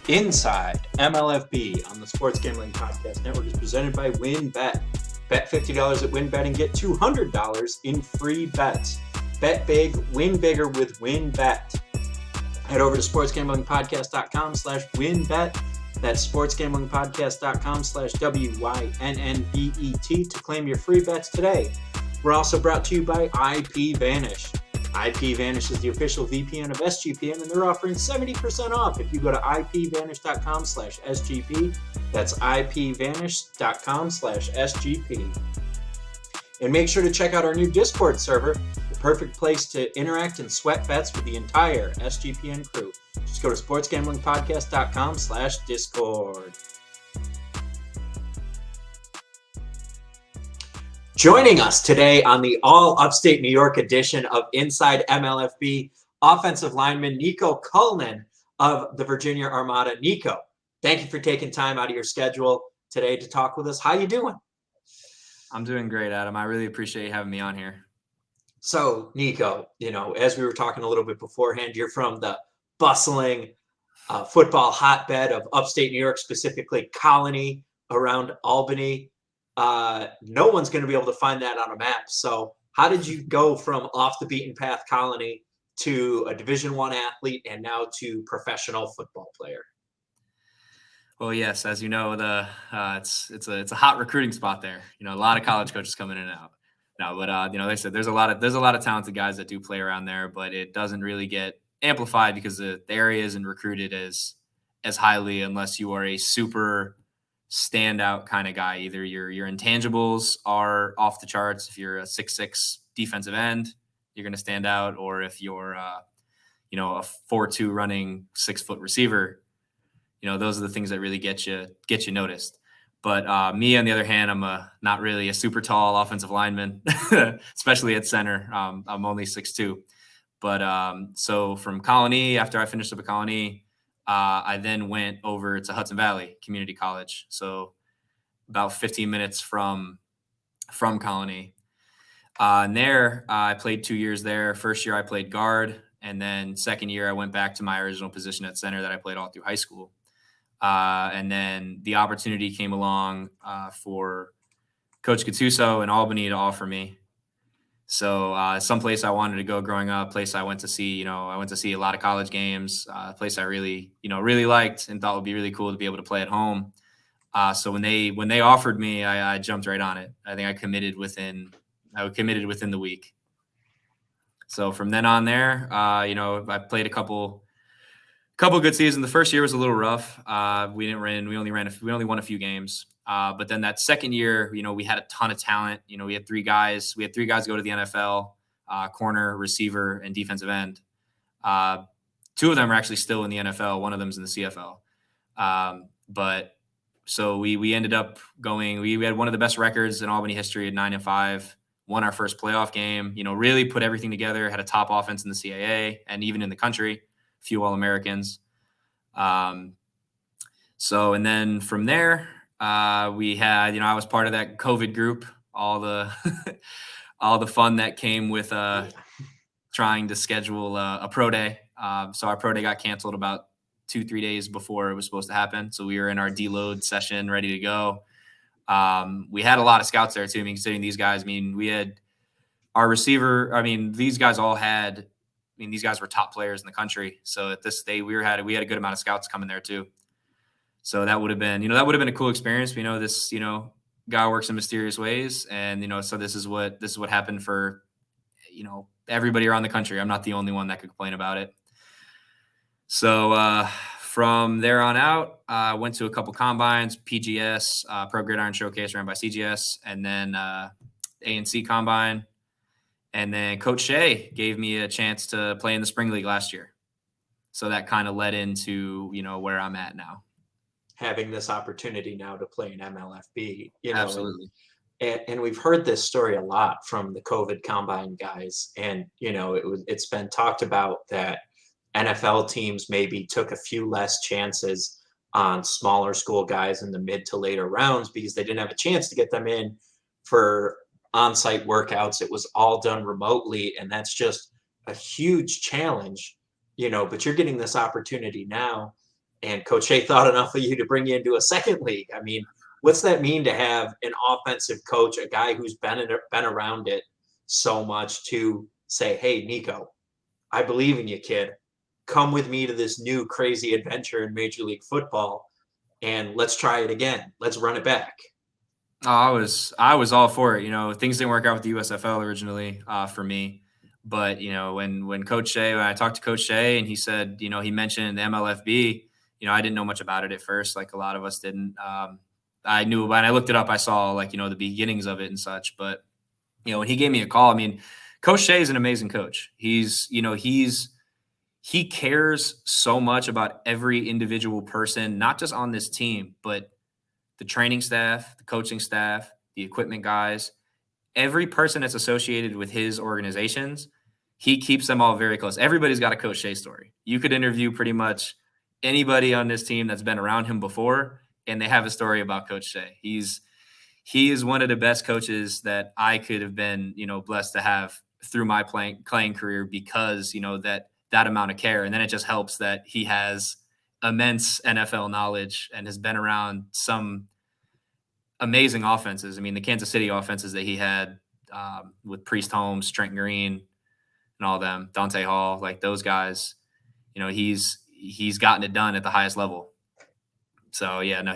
Inside MLFB on the Sports Gambling Podcast Network is presented by WynnBET. Bet $50 at WynnBET and get $200 in free bets. Bet big, win bigger with WynnBET. Head over to sportsgamblingpodcast.com/WynnBET. That's sportsgamblingpodcast.com/WYNNBET to claim your free bets today. We're also brought to you by Ipvanish. Ipvanish is the official VPN of SGPN, and they're offering 70% off if you go to ipvanish.com/SGP. That's ipvanish.com/SGP. And make sure to check out our new Discord server, the perfect place to interact and sweat bets with the entire SGPN crew. Just go to sportsgamblingpodcast.com/Discord. Joining us today on the all upstate New York edition of Inside MLFB, offensive lineman Niko Culnan of the Virginia Armada. Niko, thank you for taking time out of your schedule today to talk with us. How you doing? I'm doing great, Adam. I really appreciate you having me on here. So, Niko, as we were talking a little bit beforehand, you're from the bustling football hotbed of upstate New York, specifically Colony around Albany. No one's going to be able to find that on a map. So how did you go from off the beaten path Colony to a Division I athlete and now to professional football player? Well, yes, as you know, it's a hot recruiting spot there. A lot of college coaches coming in and out. No, but like I said, there's a lot of talented guys that do play around there, but it doesn't really get amplified because the area isn't recruited as highly unless you are a super standout kind of guy. Either your intangibles are off the charts. If you're a 6'6" defensive end, you're going to stand out. Or if you're a 4'2" running 6-foot receiver, those are the things that really get you noticed. But me, on the other hand, I'm not really a super tall offensive lineman, especially at center. I'm only 6'2". But so from Colony, after I finished up at Colony, I then went over to Hudson Valley Community College, so about 15 minutes from Colony. And there, I played 2 years there. First year, I played guard, and then second year, I went back to my original position at center that I played all through high school. And then the opportunity came along for Coach Gattuso in Albany to offer me. So someplace I wanted to go growing up, place I went to see, I went to see a lot of college games, a place I really liked and thought would be really cool to be able to play at home. So when they offered me, I jumped right on it. I think I committed within the week. So from then on there, I played a couple good seasons. The first year was a little rough. We only won a few games. But then that second year, we had a ton of talent. We had three guys go to the NFL, corner, receiver, and defensive end. Two of them are actually still in the NFL. One of them is in the CFL. But so we ended up going, we had one of the best records in Albany history at 9-5, won our first playoff game, really put everything together, had a top offense in the CAA and even in the country, a few All-Americans. And then from there, we had, I was part of that COVID group, all the fun that came with trying to schedule a pro day. So our pro day got canceled about 2-3 days before it was supposed to happen. So we were in our deload session ready to go. We had a lot of scouts there too. Considering these guys, we had our receiver. These guys these guys were top players in the country. So at this day, we had a good amount of scouts coming there too. So that would have been, a cool experience. We know this, God works in mysterious ways. And, so this is what happened for, everybody around the country. I'm not the only one that could complain about it. So from there on out, I went to a couple combines, PGS, Pro Gridiron Showcase ran by CGS, and then ANC Combine. And then Coach Shea gave me a chance to play in the Spring League last year. So that kind of led into, where I'm at now. Having this opportunity now to play in MLFB, Absolutely. And we've heard this story a lot from the COVID Combine guys. And, it's been talked about that NFL teams maybe took a few less chances on smaller school guys in the mid to later rounds because they didn't have a chance to get them in for on-site workouts. It was all done remotely. And that's just a huge challenge but you're getting this opportunity now, and Coach Shea thought enough of you to bring you into a second league. I mean, what's that mean to have an offensive coach, a guy who's been around it so much, to say, "Hey, Niko, I believe in you, kid. Come with me to this new crazy adventure in Major League Football, and let's try it again. Let's run it back." Oh, I was all for it. Things didn't work out with the USFL originally for me, but when I talked to Coach Shea and he said, he mentioned the MLFB. I didn't know much about it at first, like a lot of us didn't. I knew when I looked it up, I saw like the beginnings of it and such. But when he gave me a call, I mean, Coach Shea is an amazing coach. He cares so much about every individual person, not just on this team, but the training staff, the coaching staff, the equipment guys, every person that's associated with his organizations, he keeps them all very close. Everybody's got a Coach Shea story. You could interview pretty much anybody on this team that's been around him before, and they have a story about Coach Shea. He is one of the best coaches that I could have been, blessed to have through my playing career, because, that amount of care. And then it just helps that he has immense NFL knowledge and has been around some amazing offenses. I mean, the Kansas City offenses that he had with Priest Holmes, Trent Green, and all them, Dante Hall, like those guys, he's gotten it done at the highest level. So yeah, no,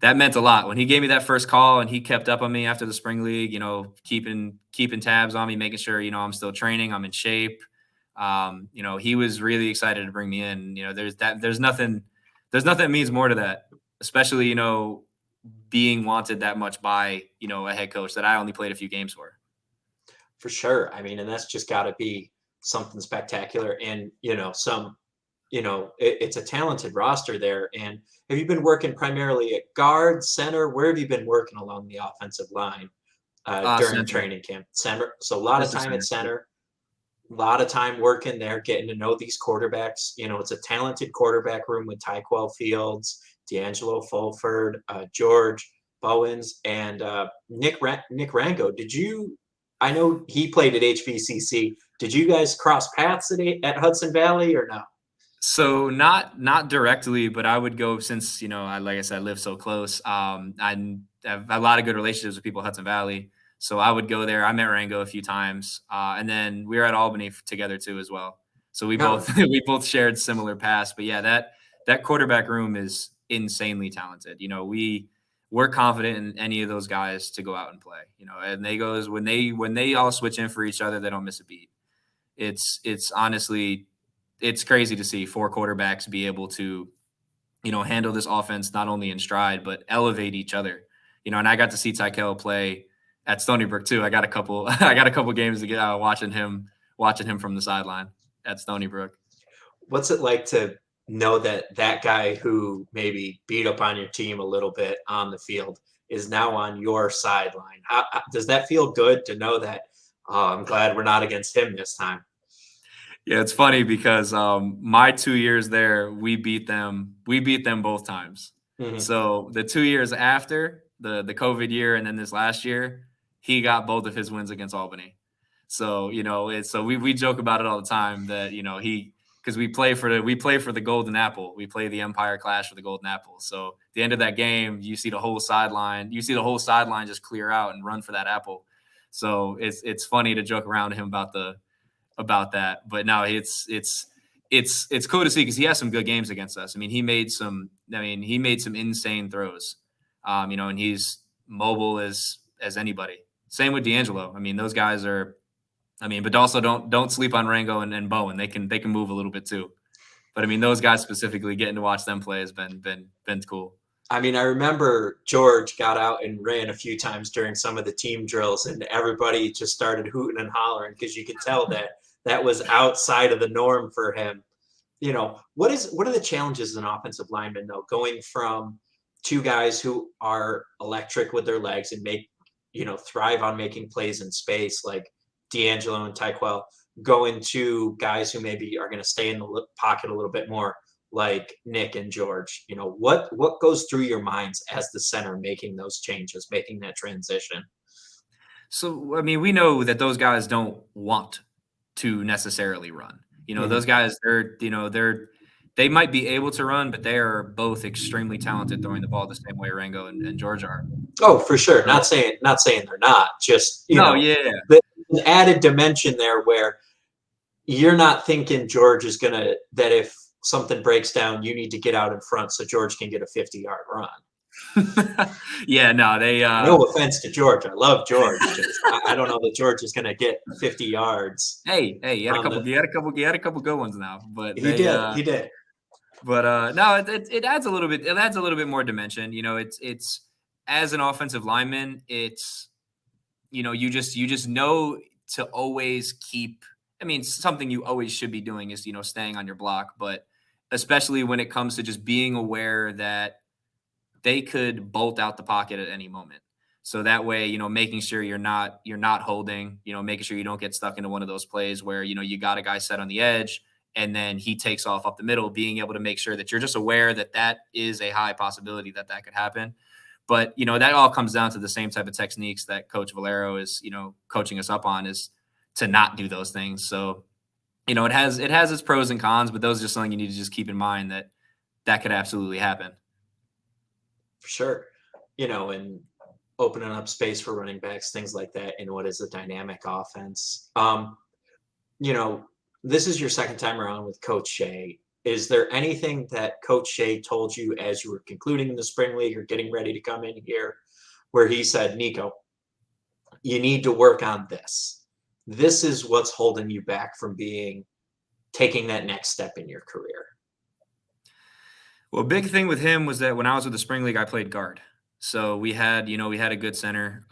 that meant a lot when he gave me that first call, and he kept up on me after the spring league, keeping tabs on me, making sure, I'm still training, I'm in shape. He was really excited to bring me in. There's nothing that means more to that, especially, being wanted that much by, a head coach that I only played a few games for. For sure. I mean, and that's just got to be something spectacular. And, it's a talented roster there. And have you been working primarily at guard, center? Where have you been working along the offensive line during Center. training camp? Center. So a lot of time at center. A lot of time working there, getting to know these quarterbacks. It's a talented quarterback room with Tyquell Fields, D'Angelo Fulford, George Bowens, and Nick Rango. I know he played at HVCC. Did you guys cross paths at Hudson Valley or no? So not directly, but I would go, since, like I said, I live so close. I have a lot of good relationships with people at Hudson Valley. So I would go there. I met Rango a few times, and then we were at Albany together too as well. So we both shared similar paths. But yeah, that quarterback room is insanely talented. We're confident in any of those guys to go out and play. And when they all switch in for each other, they don't miss a beat. It's honestly, it's crazy to see 4 quarterbacks be able to, handle this offense not only in stride but elevate each other. And I got to see Tyquell play at Stony Brook too. I got a couple games to get out watching him from the sideline at Stony Brook. What's it like to know that guy who maybe beat up on your team a little bit on the field is now on your sideline? How does that feel good to know that? Oh, I'm glad we're not against him this time. Yeah, it's funny because my 2 years there, we beat them both times. Mm-hmm. So the 2 years after the COVID year and then this last year, he got both of his wins against Albany. So, we joke about it all the time that, because we play for the Golden Apple. We play the Empire Clash for the Golden Apple. So at the end of that game, you see the whole sideline just clear out and run for that apple. So it's funny to joke around to him about that. But no, it's cool to see, because he has some good games against us. I mean, he made some insane throws. And he's mobile as anybody. Same with D'Angelo. I mean, those guys are, but also don't sleep on Rango and Bowen. They can move a little bit too. But I mean, those guys specifically, getting to watch them play has been cool. I mean, I remember George got out and ran a few times during some of the team drills, and everybody just started hooting and hollering, because you could tell that was outside of the norm for him. What are the challenges as an offensive lineman, though, going from 2 guys who are electric with their legs and thrive on making plays in space, like D'Angelo and Tyquell, going to guys who maybe are going to stay in the pocket a little bit more, like Nick and George? What goes through your minds as the center making those changes, making that transition? So, we know that those guys don't want to necessarily run. Those guys, they might be able to run, but they are both extremely talented throwing the ball the same way Rango and George are. Oh, for sure. So, Not saying they're not. Just yeah. an added dimension there where you're not thinking George is that if something breaks down, you need to get out in front so George can get a 50-yard run. Yeah, no, they. No offense to George, I love George. I don't know that George is going to get 50 yards. He had a couple good ones now, but he did. But no, it adds a little bit. It adds a little bit more dimension. It's as an offensive lineman, it's you just know to always keep. I mean, something you always should be doing is staying on your block, but especially when it comes to just being aware that they could bolt out the pocket at any moment. So that way, making sure you're not holding, making sure you don't get stuck into one of those plays where, you got a guy set on the edge and then he takes off up the middle, being able to make sure that you're just aware that that is a high possibility that could happen. But, that all comes down to the same type of techniques that Coach Valero is, coaching us up on, is to not do those things. So, it has its pros and cons, but those are just something you need to just keep in mind that could absolutely happen. For sure. And opening up space for running backs, things like that, in what is a dynamic offense. This is your second time around with Coach Shea. Is there anything that Coach Shea told you as you were concluding the spring league or getting ready to come in here where he said, Niko, you need to work on this. This is what's holding you back from taking that next step in your career? Well, a big thing with him was that when I was with the spring league, I played guard. So we had a good center,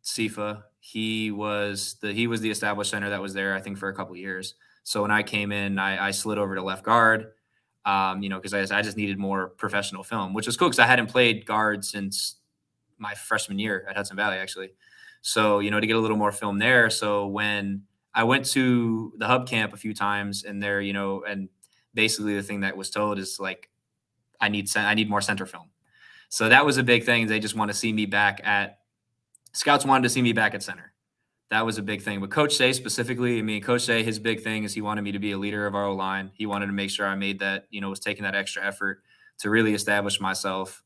Sifa. He was the established center that was there, I think, for a couple of years. So when I came in, I slid over to left guard, because I just needed more professional film, which was cool because I hadn't played guard since my freshman year at Hudson Valley, actually. So, to get a little more film there. So when I went to the hub camp a few times and there, and basically the thing that was told is like, I need more center film. So that was a big thing. They just want to see me back scouts wanted to see me back at center. That was a big thing. But Coach Shea specifically, Coach Shea, his big thing is he wanted me to be a leader of our O-line. He wanted to make sure I made that, was taking that extra effort to really establish myself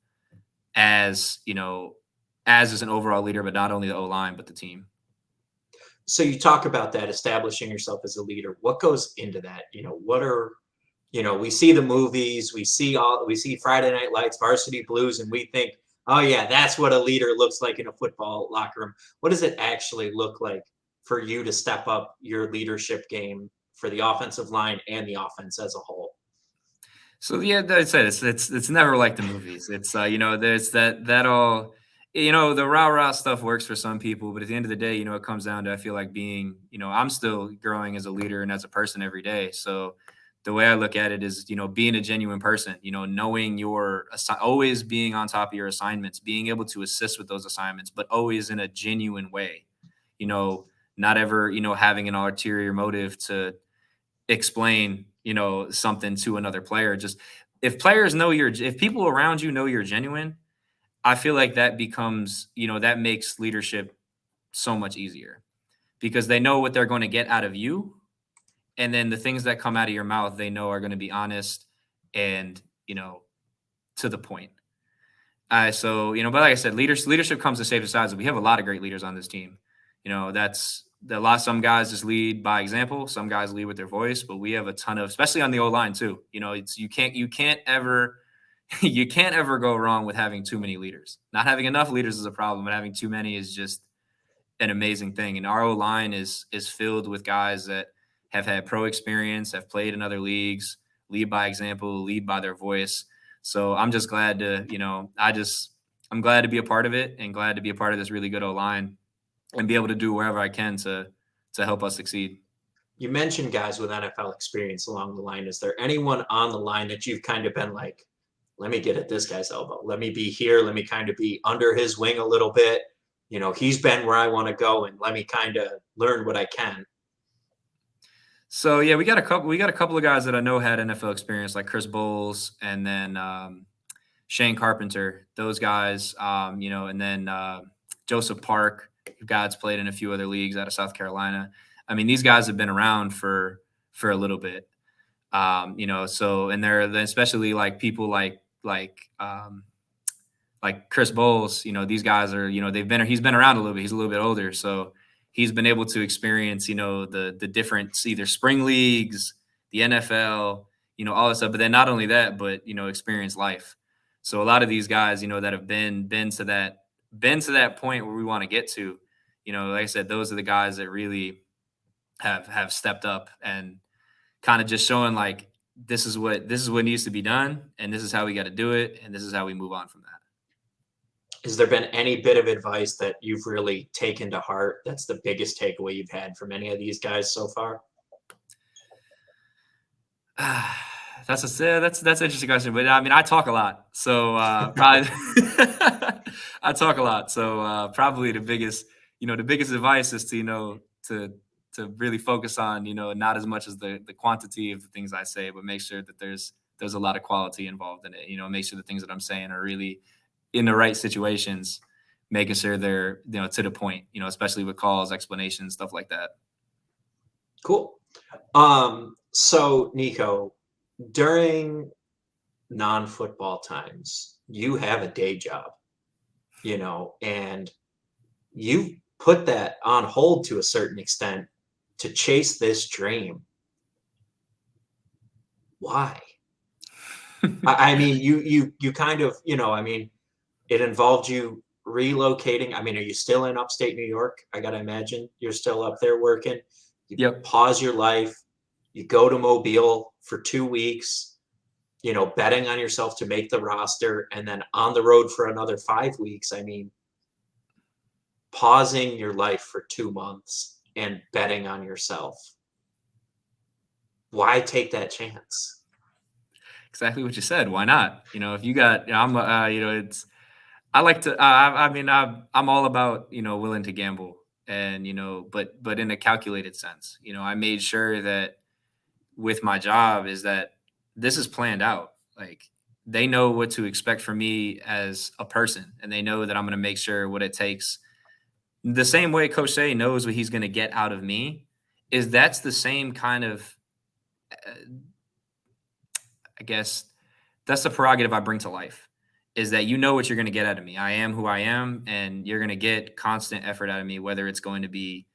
as an overall leader, but not only the O-line, but the team. So you talk about that, establishing yourself as a leader. What goes into that? We see the movies, we see Friday Night Lights, Varsity Blues, and we think, oh yeah, that's what a leader looks like in a football locker room. What does it actually look like for you to step up your leadership game for the offensive line and the offense as a whole? So yeah, I said it's never like the movies. It's there's that all, the rah-rah stuff works for some people, but at the end of the day, it comes down to, I feel like being, I'm still growing as a leader and as a person every day. So the way I look at it is, being a genuine person, knowing always being on top of your assignments, being able to assist with those assignments, but always in a genuine way, not ever, having an ulterior motive to explain, something to another player. Just if people around you know you're genuine, I feel like that becomes, that makes leadership so much easier because they know what they're going to get out of you. And then the things that come out of your mouth, they know are going to be honest and, to the point. So, but like I said, leadership comes to save the sides. We have a lot of great leaders on this team. Some guys just lead by example. Some guys lead with their voice, but we have a ton of, especially on the O-line too. You can't ever go wrong with having too many leaders. Not having enough leaders is a problem, but having too many is just an amazing thing. And our O-line is filled with guys that have had pro experience, have played in other leagues, lead by example, lead by their voice. So I'm just glad to, I'm glad to be a part of it and glad to be a part of this really good O-line and be able to do wherever I can to help us succeed. You mentioned guys with NFL experience along the line. Is there anyone on the line that you've kind of been like, let me get at this guy's elbow. Let me be here. Let me kind of be under his wing a little bit. He's been where I want to go and let me kind of learn what I can. So yeah, we got a couple of guys that I know had NFL experience, like Chris Bowles and then Shane Carpenter. Those guys, and then Joseph Park, who God's played in a few other leagues out of South Carolina. These guys have been around for for a little bit. So, and they're especially like people like Chris Bowles, these guys are, he's been around a little bit. He's a little bit older. So he's been able to experience, the different, either spring leagues, the NFL, all this stuff. But then not only that, but, experience life. So a lot of these guys, that have been to that point where we want to get to, like I said, those are the guys that really have stepped up and kind of just showing like, this is what needs to be done. And this is how we got to do it. And this is how we move on from that. Has there been any bit of advice that you've really taken to heart? That's the biggest takeaway you've had from any of these guys so far? That's an interesting question, but I mean, I talk a lot, so probably I talk a lot. So probably the biggest advice is to to really focus on not as much as the quantity of the things I say, but make sure that there's a lot of quality involved in it. Make sure the things that I'm saying are really in the right situations, making sure they're, to the point, especially with calls, explanations, stuff like that. Cool. So Niko, during non-football times, you have a day job, and you put that on hold to a certain extent to chase this dream. Why? I mean, you kind of, it involved you relocating. I mean, are you still in upstate New York? I got to imagine you're still up there working. You pause your life. You go to Mobile for 2 weeks, betting on yourself to make the roster, and then on the road for another 5 weeks. I mean, pausing your life for 2 months and betting on yourself. Why take that chance? Exactly what you said. Why not? If you got, it's, I like to, I'm all about, willing to gamble and, but in a calculated sense. I made sure that with my job is that this is planned out. Like, they know what to expect from me as a person, and they know that I'm going to make sure what it takes. The same way Coach Shea knows what he's going to get out of me, that's the same kind of, I guess that's the prerogative I bring to life, is that what you're going to get out of me. I am who I am, and you're going to get constant effort out of me, whether it's going to be,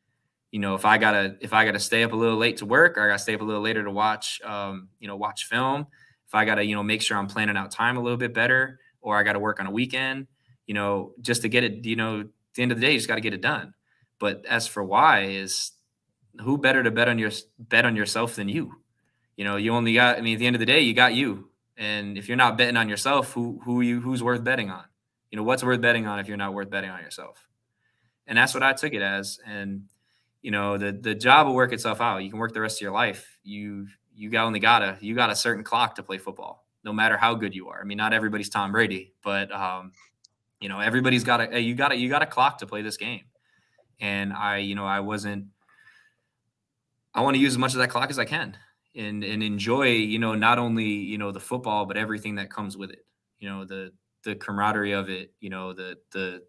if I gotta stay up a little late to work, or I gotta stay up a little later to watch film, if I gotta, make sure I'm planning out time a little bit better, or I gotta work on a weekend, just to get it, at the end of the day, you just got to get it done. But as for why, is who better to bet on yourself than you? You only got, at the end of the day, you got you. And if you're not betting on yourself, who's worth betting on? What's worth betting on if you're not worth betting on yourself? And that's what I took it as. And, the job will work itself out. You can work the rest of your life. You got a certain clock to play football, no matter how good you are. Not everybody's Tom Brady, but, everybody's got you got a clock to play this game. And I want to use as much of that clock as I can and enjoy, not only, the football, but everything that comes with it, the camaraderie of it, the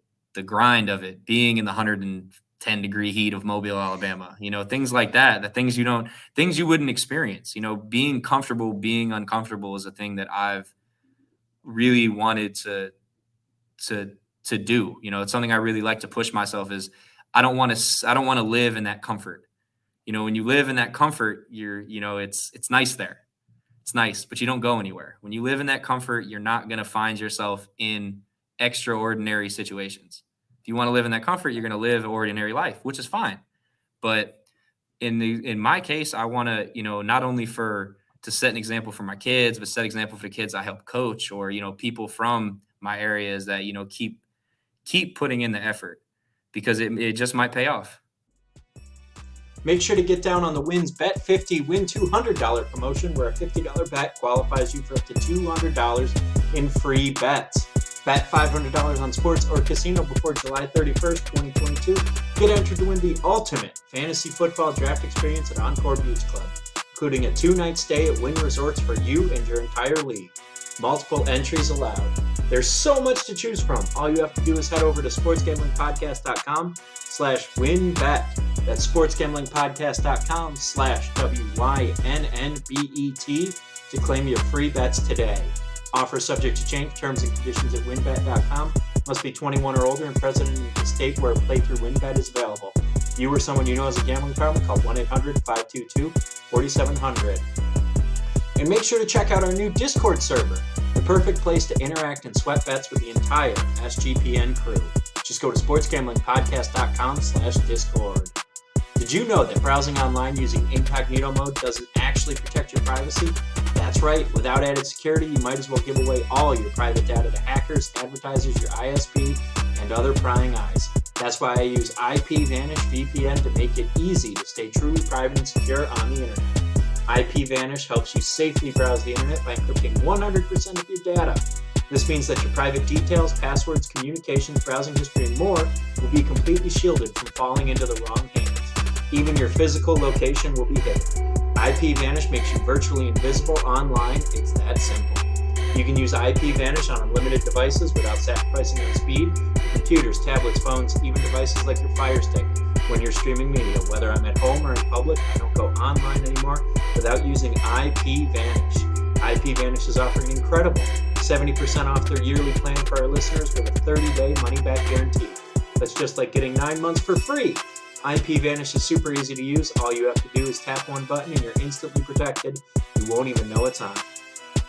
grind of it, being in the 110-degree heat of Mobile, Alabama, things like that, the things you wouldn't experience, being comfortable, being uncomfortable is a thing that I've really wanted to do. It's something I really like to push myself is I don't want to live in that comfort. When you live in that comfort, it's nice there. It's nice, but you don't go anywhere. When you live in that comfort, you're not going to find yourself in extraordinary situations. If you want to live in that comfort, you're going to live an ordinary life, which is fine. But in my case, I want to, not only to set an example for my kids, but set an example for the kids I help coach, or, people from my areas that, keep putting in the effort, because it just might pay off. Make sure to get down on the Wins Bet 50 Win $200 promotion, where a $50 bet qualifies you for up to $200 in free bets. Bet $500 on sports or casino before July 31st, 2022. Get entered to win the ultimate fantasy football draft experience at Encore Beach Club, including a 2-night stay at Wynn Resorts for you and your entire league. Multiple entries allowed. There's so much to choose from. All you have to do is head over to sportsgamblingpodcast.com/winbet. That's sportsgamblingpodcast.com/WYNNBET to claim your free bets today. Offer subject to change. Terms and conditions at winbet.com. Must be 21 or older and present in the state where a playthrough WinBet is available. You or someone you know has a gambling problem, call 1-800-522-4700. And make sure to check out our new Discord server, the perfect place to interact and sweat bets with the entire SGPN crew. Just go to sportsgamblingpodcast.com/Discord. Did you know that browsing online using incognito mode doesn't actually protect your privacy? That's right. Without added security, you might as well give away all your private data to hackers, advertisers, your ISP, and other prying eyes. That's why I use Ipvanish Vpn to make it easy to stay truly private and secure on the internet. Ipvanish helps you safely browse the internet by encrypting 100% of your data. This means that your private details, passwords, communications, browsing history, and more will be completely shielded from falling into the wrong hands. Even your physical location will be hidden. Ipvanish makes you virtually invisible online. It's that simple. You can use Ipvanish on unlimited devices without sacrificing on speed. Computers, tablets, phones, even devices like your Fire Stick. When you're streaming media, whether I'm at home or in public, I don't go online anymore without using Ipvanish. Ipvanish is offering an incredible 70% off their yearly plan for our listeners with a 30-day money-back guarantee. That's just like getting 9 months for free. Ipvanish is super easy to use. All you have to do is tap one button and you're instantly protected. You won't even know it's on.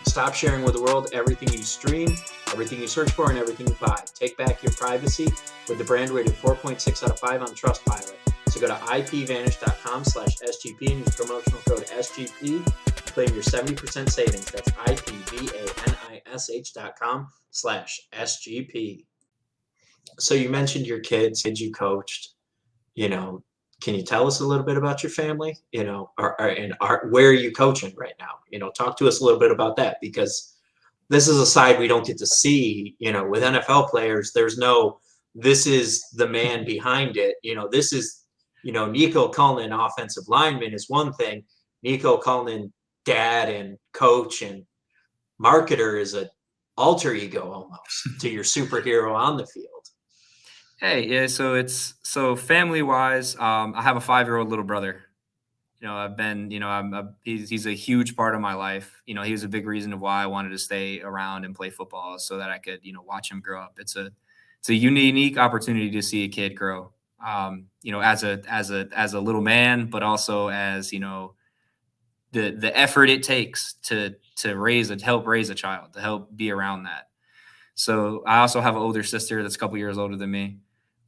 Stop sharing with the world everything you stream, everything you search for, and everything you buy. Take back your privacy with the brand rated 4.6 out of 5 on Trustpilot. So go to ipvanish.com/SGP and use promotional code SGP to claim your 70% savings. That's ipvanish.com/SGP. So you mentioned your kids you coached. Can you tell us a little bit about your family? Where are you coaching right now? Talk to us a little bit about that, because this is a side we don't get to see. With NFL players, there's no, this is the man behind it. This is, Niko Culnan, offensive lineman, is one thing. Niko Culnan, dad and coach and marketer, is an alter ego almost to your superhero on the field. Hey, yeah. So family wise, I have a 5-year-old little brother. He's a huge part of my life. He was a big reason of why I wanted to stay around and play football, so that I could, watch him grow up. It's a unique opportunity to see a kid grow, as a little man, but also as, the effort it takes to help raise a child, to help be around that. So I also have an older sister that's a couple years older than me.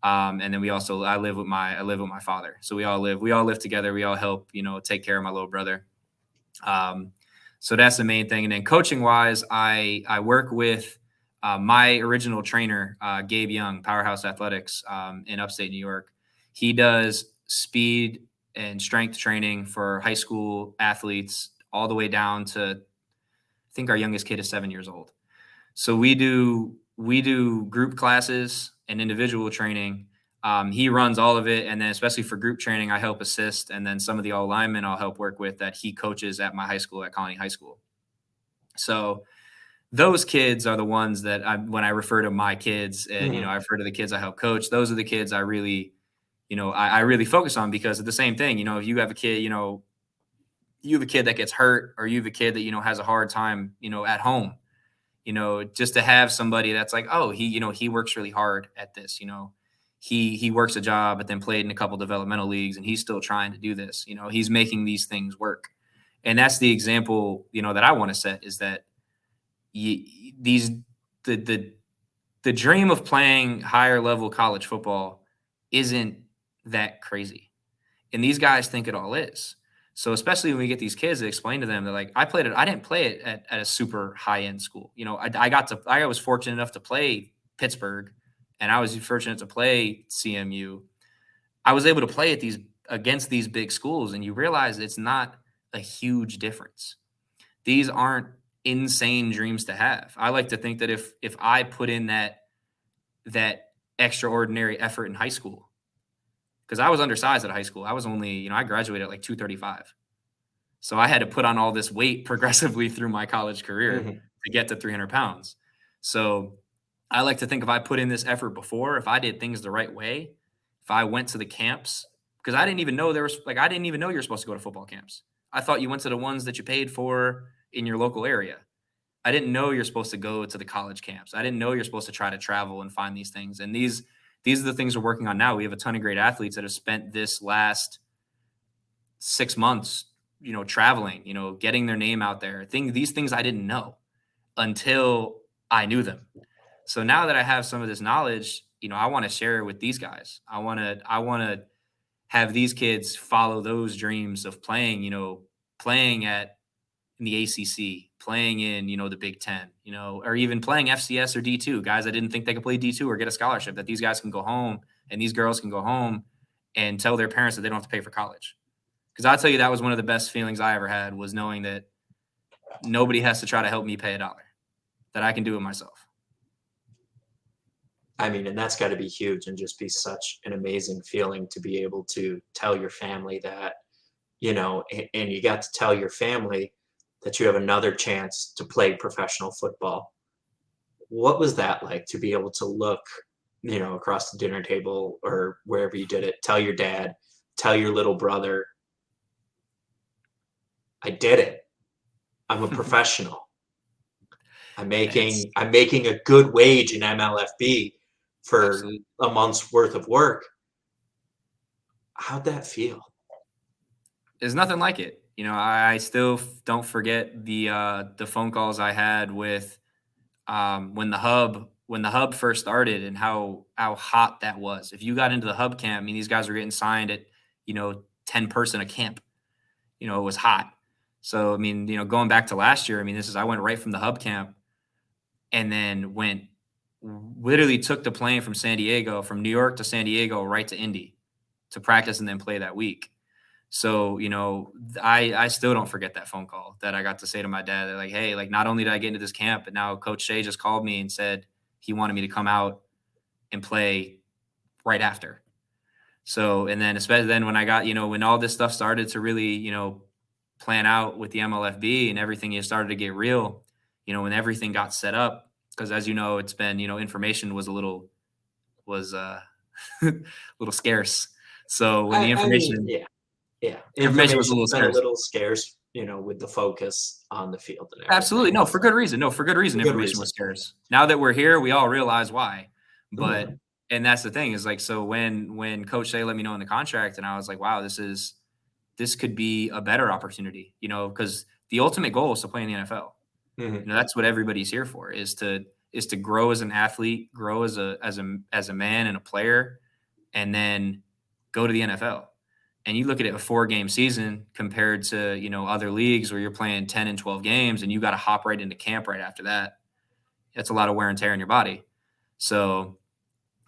And then I live with my father. So we all live together. We all help, take care of my little brother. So that's the main thing. And then coaching wise, I work with my original trainer, Gabe Young, Powerhouse Athletics, in upstate New York. He does speed and strength training for high school athletes all the way down to, I think our youngest kid is 7 years old. So we do group classes and individual training. He runs all of it. And then especially for group training, I help assist. And then some of the linemen I'll help work with that he coaches at my high school, at Colony High School. So those kids are the ones that when I refer to my kids and, I refer to the kids I help coach, those are the kids I really, I really focus on, because of the same thing. If you have a kid, you have a kid that gets hurt, or you have a kid that, has a hard time, at home, just to have somebody that's like, oh, he works really hard at this, he works a job, but then played in a couple developmental leagues, and he's still trying to do this, he's making these things work. And that's the example, that I want to set, is that the dream of playing higher level college football isn't that crazy. And these guys think it all is. So especially when we get these kids to explain to them, they're like, I didn't play it at a super high end school. I was fortunate enough to play Pittsburgh, and I was fortunate to play CMU. I was able to play against these big schools, and you realize it's not a huge difference. These aren't insane dreams to have. I like to think that if I put in that extraordinary effort in high school, because I was undersized at high school. I was only, I graduated at like 235. So I had to put on all this weight progressively through my college career to get to 300 pounds. So I like to think if I put in this effort before, if I did things the right way, if I went to the camps because I didn't even know I didn't even know you're supposed to go to football camps. I thought you went to the ones that you paid for in your local area. I didn't know you're supposed to go to the college camps. I didn't know you're supposed to try to travel and find these things. And these are the things we're working on now. We have a ton of great athletes that have spent this last 6 months, traveling, getting their name out there. These things I didn't know until I knew them. So now that I have some of this knowledge, I want to share it with these guys. I want to have these kids follow those dreams of playing, playing in the ACC, playing in, the Big Ten, or even playing FCS or D2. Guys, I didn't think they could play D2 or get a scholarship, that these guys can go home and these girls can go home and tell their parents that they don't have to pay for college. Because I'll tell you, that was one of the best feelings I ever had, was knowing that nobody has to try to help me pay $1, that I can do it myself. I mean, and that's got to be huge and just be such an amazing feeling to be able to tell your family that, and you got to tell your family that you have another chance to play professional football. What was that like, to be able to look, across the dinner table or wherever you did it, tell your dad, tell your little brother, I did it. I'm a professional. I'm making a good wage in MLFB for Absolutely. a month's worth of work. How'd that feel? There's nothing like it. I still don't forget the phone calls I had with when the hub first started, and how hot that was. If you got into the hub camp, I mean, these guys were getting signed at 10 person a camp. It was hot. So I mean, going back to last year, I mean, I went right from the hub camp, and then literally took the plane from New York to San Diego, right to Indy to practice and then play that week. So, I still don't forget that phone call that I got to say to my dad. They're like, hey, like, not only did I get into this camp, but now Coach Shea just called me and said he wanted me to come out and play right after. So, and then especially then when I got, when all this stuff started to really, plan out with the MLFB and everything, started to get real, when everything got set up, because as it's been, information was a little scarce. So when the information, information was a little scarce. A little scarce, with the focus on the field and everything. Absolutely. No, for good reason. Information was scarce. Now that we're here, we all realize why. But and that's the thing, is like, so when Coach Shea let me know in the contract, and I was like, wow, this could be a better opportunity, because the ultimate goal is to play in the NFL. Mm-hmm. That's what everybody's here for, is to grow as an athlete, grow as a man and a player, and then go to the NFL. And you look at it, a 4-game season compared to, other leagues where you're playing 10 and 12 games and you got to hop right into camp right after that. That's a lot of wear and tear in your body. So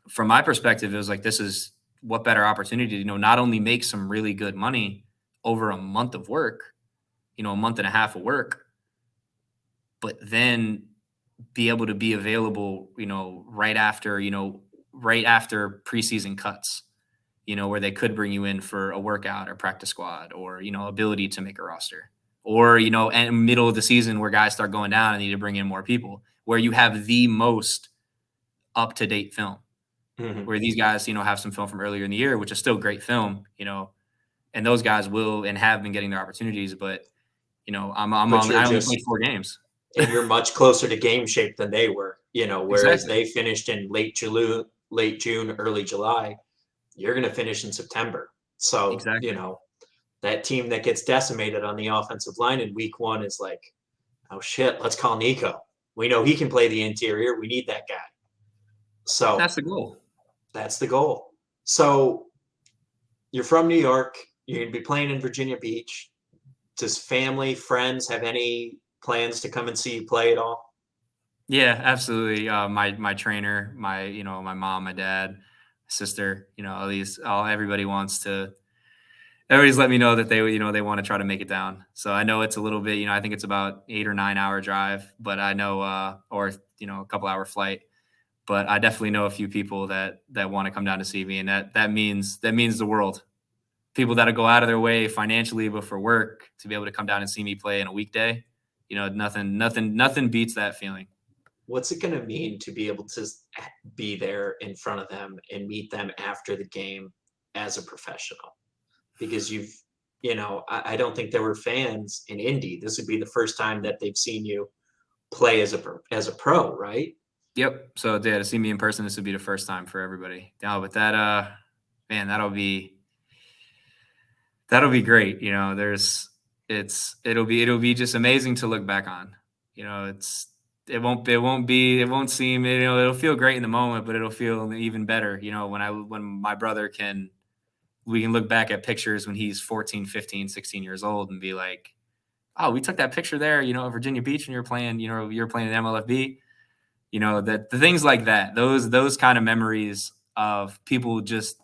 from my perspective, it was like, this is what better opportunity to, not only make some really good money over a month of work, a month and a half of work, but then be able to be available, right after preseason cuts, where they could bring you in for a workout or practice squad, or, ability to make a roster, or, and middle of the season where guys start going down and need to bring in more people, where you have the most up-to-date film, where these guys, have some film from earlier in the year, which is still great film, and those guys will and have been getting their opportunities, but I only played 4 games. And you're much closer to game shape than they were, whereas they finished in late June, early July. You're going to finish in September. So, that team that gets decimated on the offensive line in week 1 is like, oh shit, let's call Niko. We know he can play the interior. We need that guy. So that's the goal. That's the goal. So you're from New York. You're going to be playing in Virginia Beach. Does family, friends have any plans to come and see you play at all? Yeah, absolutely. My trainer, my mom, my dad, sister, everybody's let me know that they want to try to make it down. So I know it's a little bit, I think it's about 8 or 9 hour drive, but I know, or a couple hour flight, but I definitely know a few people that want to come down to see me. And that means the world. People that'll go out of their way financially, but for work, to be able to come down and see me play in a weekday, nothing beats that feeling. What's it going to mean to be able to be there in front of them and meet them after the game as a professional? because I don't think there were fans in Indy. This would be the first time that they've seen you play as a pro, right? Yep. So yeah, to see me in person, this would be the first time for everybody. Now, but that, man, that'll be great. It'll be just amazing to look back on. It won't seem, it'll feel great in the moment, but it'll feel even better, when my brother we can look back at pictures when he's 14, 15, 16 years old and be like, oh, we took that picture there, at Virginia Beach when you're playing in MLFB, that the things like that, those kind of memories of people just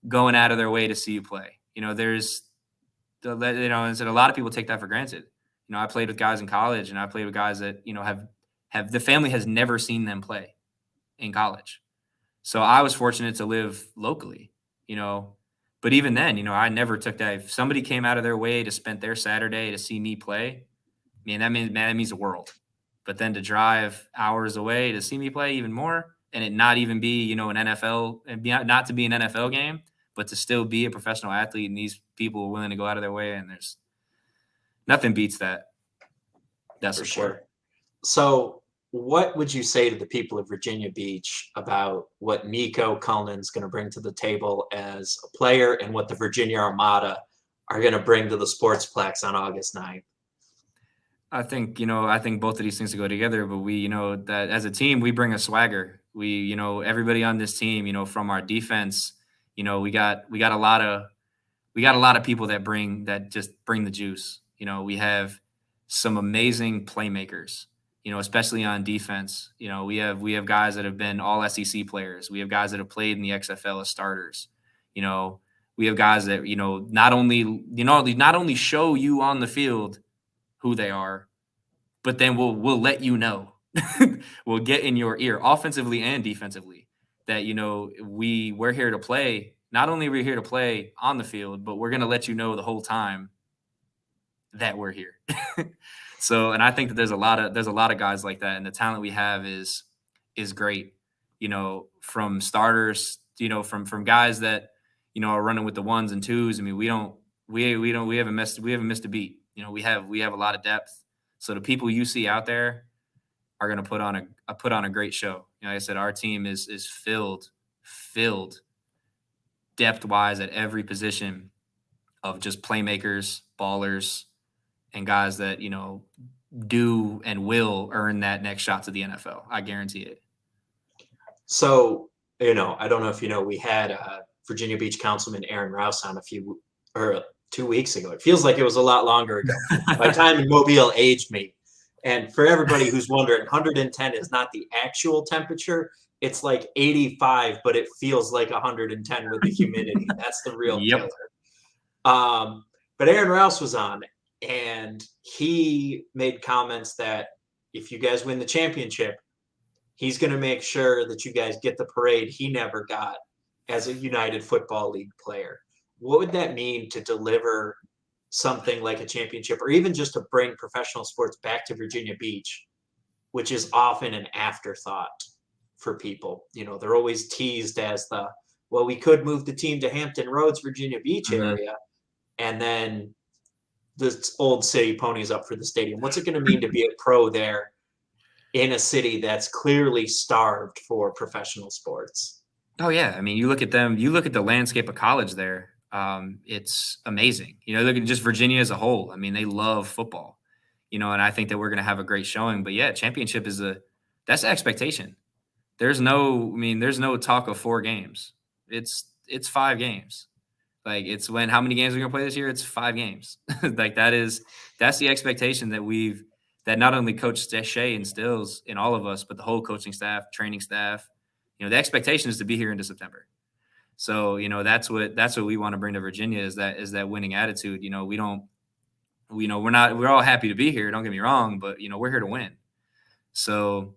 going out of their way to see you play. There's, and a lot of people take that for granted. I played with guys in college, and I played with guys that, have the family has never seen them play in college. So I was fortunate to live locally, but even then, I never took that. If somebody came out of their way to spend their Saturday to see me play, that means the world. But then to drive hours away to see me play even more, and it not even be, an NFL, and not to be an NFL game, but to still be a professional athlete, and these people are willing to go out of their way, and there's nothing beats that. That's for support. Sure. So what would you say to the people of Virginia Beach about what Niko Culnan is going to bring to the table as a player and what the Virginia Armada are going to bring to the Sportsplex on August 9th? I think both of these things go together, but we, that as a team, we bring a swagger. We, everybody on this team, from our defense, we got a lot of people that just bring the juice. We have some amazing playmakers, especially on defense. We have guys that have been all SEC players. We have guys that have played in the XFL as starters. We have guys that, not only show you on the field who they are, but then we'll let you know. We'll get in your ear offensively and defensively that, we're here to play. Not only are we here to play on the field, but we're going to let you know the whole time that we're here. So, and I think that there's a lot of guys like that, and the talent we have is great, from starters, from guys that, are running with the ones and twos. I mean, we haven't missed a beat. We have a lot of depth. So the people you see out there are going to put on a great show. Like I said, our team is filled depth-wise at every position of just playmakers, ballers, and guys that, do and will earn that next shot to the NFL. I guarantee it. So, I don't know if we had Virginia Beach Councilman Aaron Rouse on 2 weeks ago. It feels like it was a lot longer ago. My time in Mobile aged me. And for everybody who's wondering, 110 is not the actual temperature. It's like 85, but it feels like 110 with the humidity. That's the real killer. But Aaron Rouse was on, and he made comments that if you guys win the championship, he's going to make sure that you guys get the parade he never got as a United Football League player. What would that mean to deliver something like a championship, or even just to bring professional sports back to Virginia Beach, which is often an afterthought for people? They're always teased as we could move the team to Hampton Roads, Virginia Beach area, and then the old city ponies up for the stadium. What's it going to mean to be a pro there in a city that's clearly starved for professional sports? Oh yeah. I mean, you look at the landscape of college there. It's amazing. Look at just Virginia as a whole. I mean, they love football, and I think that we're going to have a great showing. But yeah, championship that's the expectation. There's no talk of 4 games. It's 5 games. Like, it's how many games we're going to play this year? It's 5 games. Like, that's the expectation that not only Coach Shea instills in all of us, but the whole coaching staff, training staff. The expectation is to be here into September. So, that's what we want to bring to Virginia is that winning attitude. We're all happy to be here. Don't get me wrong, but we're here to win. So,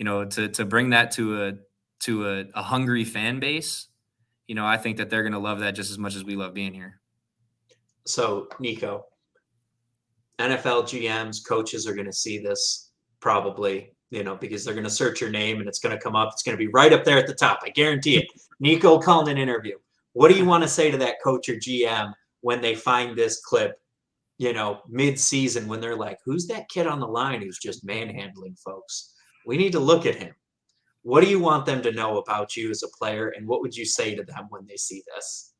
to bring that to a hungry fan base, I think that they're going to love that just as much as we love being here. So, Niko, NFL GMs, coaches are going to see this probably, because they're going to search your name and it's going to come up. It's going to be right up there at the top. I guarantee it. Niko Culnan interview. What do you want to say to that coach or GM when they find this clip, mid-season, when they're like, who's that kid on the line who's just manhandling folks? We need to look at him. What do you want them to know about you as a player, and what would you say to them when they see this?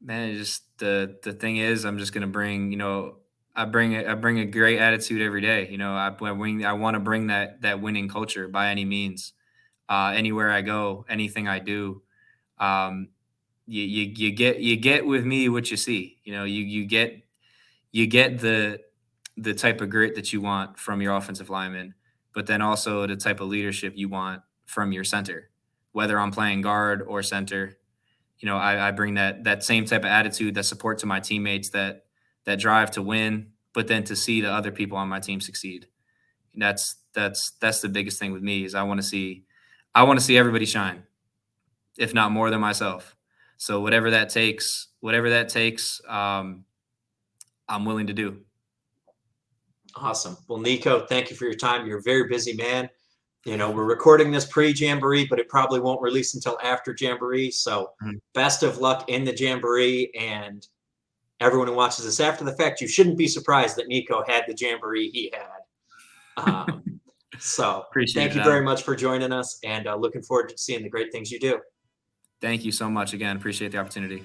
Man, just the thing is, I'm just gonna bring, I bring a great attitude every day. I want to bring that winning culture by any means. Anywhere I go, anything I do, um, you get with me what you see. You get the type of grit that you want from your offensive lineman, but then also the type of leadership you want from your center, whether I'm playing guard or center. I bring that same type of attitude, that support to my teammates, that drive to win, but then to see the other people on my team succeed. That's the biggest thing with me is I want to see everybody shine, if not more than myself. So whatever that takes, I'm willing to do. Awesome. Well, Niko, thank you for your time. You're a very busy man. We're recording this pre-Jamboree, but it probably won't release until after Jamboree. So best of luck in the Jamboree, and everyone who watches this after the fact, you shouldn't be surprised that Niko had the Jamboree he had. So thank you very much for joining us, and looking forward to seeing the great things you do. Thank you so much again. Appreciate the opportunity.